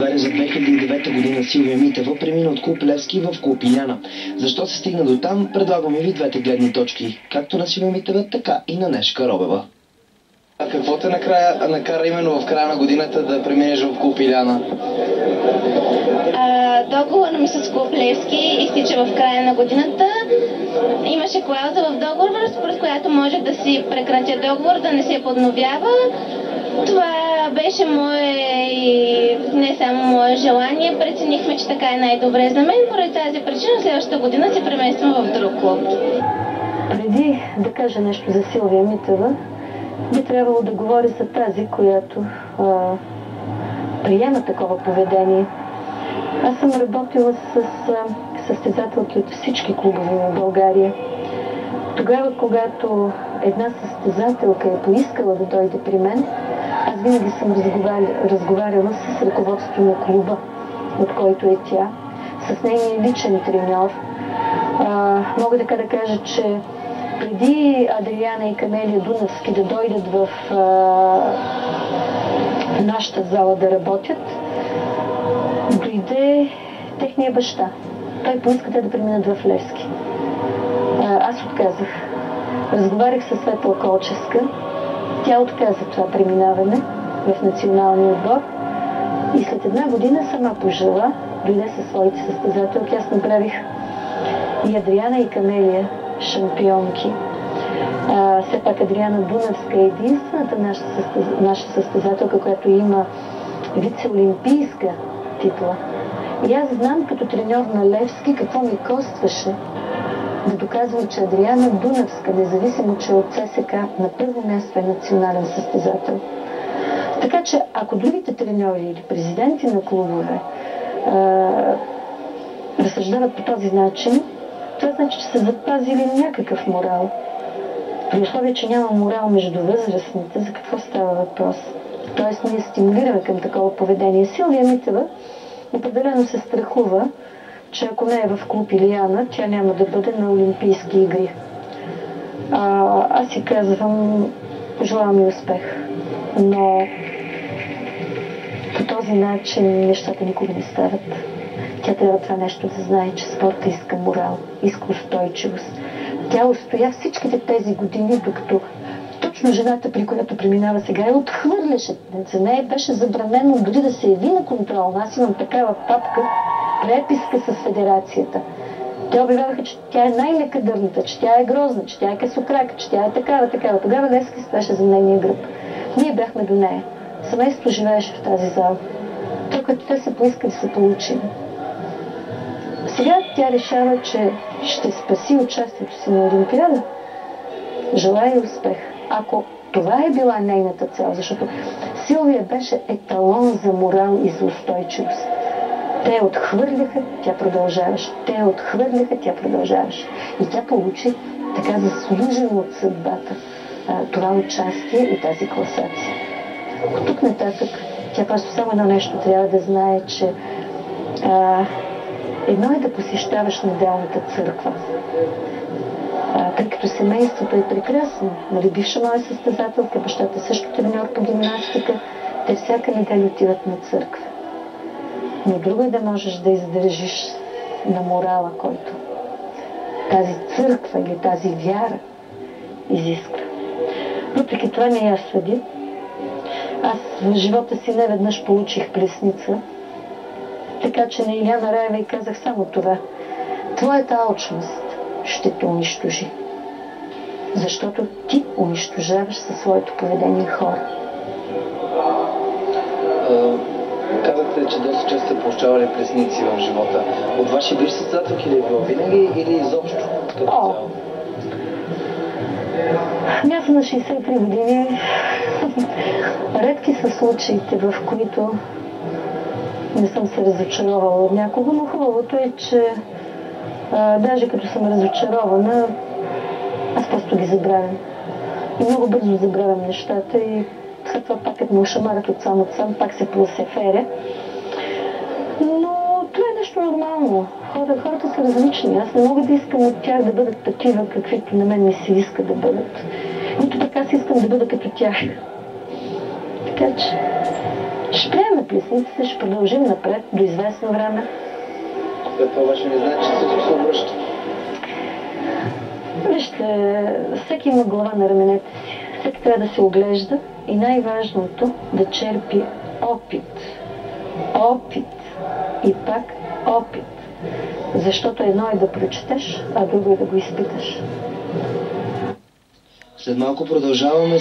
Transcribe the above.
За 2009 година Силвия Митева премина от клуб Левски в клуб Иляна. Защо се стигна до там, предлагаме ви двете гледни точки, както на Силвия Митева, така и на Нешка Робева. А какво те накара именно в края на годината да преминеш в клуб Иляна? Договорът ми с клуб Левски изтича в края на годината. Имаше клауза в договора, според която може да си прекратя договор, да не се подновява. Това беше мое и не само мое желание. Преценихме, че така е най-добре за мен. Поради тази причина следващата година се премествам в друг клуб. Преди да кажа нещо за Силвия Митева, би трябвало да говори за тази, която приема такова поведение. Аз съм работила с състезателки от всички клубове в България. Тогава, когато една състезателка е поискала да дойде при мен, аз винаги съм разговаряла с ръководството на клуба, от който е тя, с нейния личен треньор. Мога така да кажа, че преди Адриана и Камелия Дунавски да дойдат в нашата зала да работят, дойде техния баща. Той поиска те да преминат в Левски. Аз отказах. Разговарях с Светла Колчевска. Тя отказа това преминаване в националния отбор. И след една година сама пожела, дойде със своите състезателки. Аз направих и Адриана и Камелия шампионки. Все пак Адриана Дунавска е единствената наша състезателка, която има вице-олимпийска титла. И аз знам като треньор на Левски какво ми костваше да доказвам, че Адриана Дунавска, независимо, че от ЦСК на първо място е национален състезател. Така че, ако другите треньори или президенти на клубове разсъждават по този начин, това значи, че са запазили някакъв морал. При условие, че няма морал между възрастните, за какво става въпрос? Тоест, ние стимулираме към такова поведение. Силвия Митева определено се страхува, че ако не е в клуб Иляна, тя няма да бъде на Олимпийски игри. Аз си казвам, желавам и успех. Но по този начин нещата никога не стават. Тя трябва това нещо да знае, че спорта иска морал, иска устойчивост. Тя устоя всичките тези години, докато точно жената, при която преминава сега, я отхвърляше. За нея беше забранено дори да се яви на контрол. Аз имам такава папка, преписка с федерацията. Те обявяваха, че тя е най-некадърната, че тя е грозна, че тя е късокрака, че тя е такава. Тогава Левски стоеше за нейния гръб. Ние бяхме до нея. Семейството живееше в тази зала. Това, като те са поискали, са получили. Сега тя решава, че ще спаси участието си на Олимпиада. Желая успех. Ако това е била нейната цел, защото Силвия беше еталон за морал и за устойчивост. Те отхвърляха, тя продължаваше. Те отхвърляха, тя продължаваше. И тя получи така заслужено от съдбата това участие и тази класация. От тук нататък тя просто само едно нещо трябва да знае, че едно е да посещаваш неделната църква. Тъй като семейството е прекрасно. Нали, бивша моя състезателка, бащата също треньор по гимнастика, те всяка неделя отиват на църква. Но друго е да можеш да издържиш на морала, който тази църква или тази вяра изисква. Въпреки това не я съди. Аз в живота си неведнъж получих плесница, така че на Иляна Раева и казах само това. Твоята алчност ще те унищожи. Защото ти унищожаваш със своето поведение хора. Казахте, че доста често сте получавали плесници в живота. От ваши бивши състезателки ли е било винаги или изобщо? Аз съм на 63 години. Редки са случаите, в които не съм се разочаровала от някого, но хубавото е, че даже като съм разочарована, аз просто ги забравям. И много бързо забравям нещата и след това пак като ме ушамарят от сам, пак се пласеферя. Но това е нещо нормално. Хората са различни. Аз не мога да искам от тях да бъдат такива, каквито на мен ми се иска да бъдат. Нито така си искам да бъда като тях. Така че Ще приемем плесниците, ще продължим напред до известно време. Това обаче не значи, че всичко се обръща. Вижте, всеки има глава на раменете си. Всеки трябва да се оглежда и най-важното да черпи опит. Опит. И пак опит. Защото едно е да прочетеш, а друго е да го изпиташ. След малко продължаваме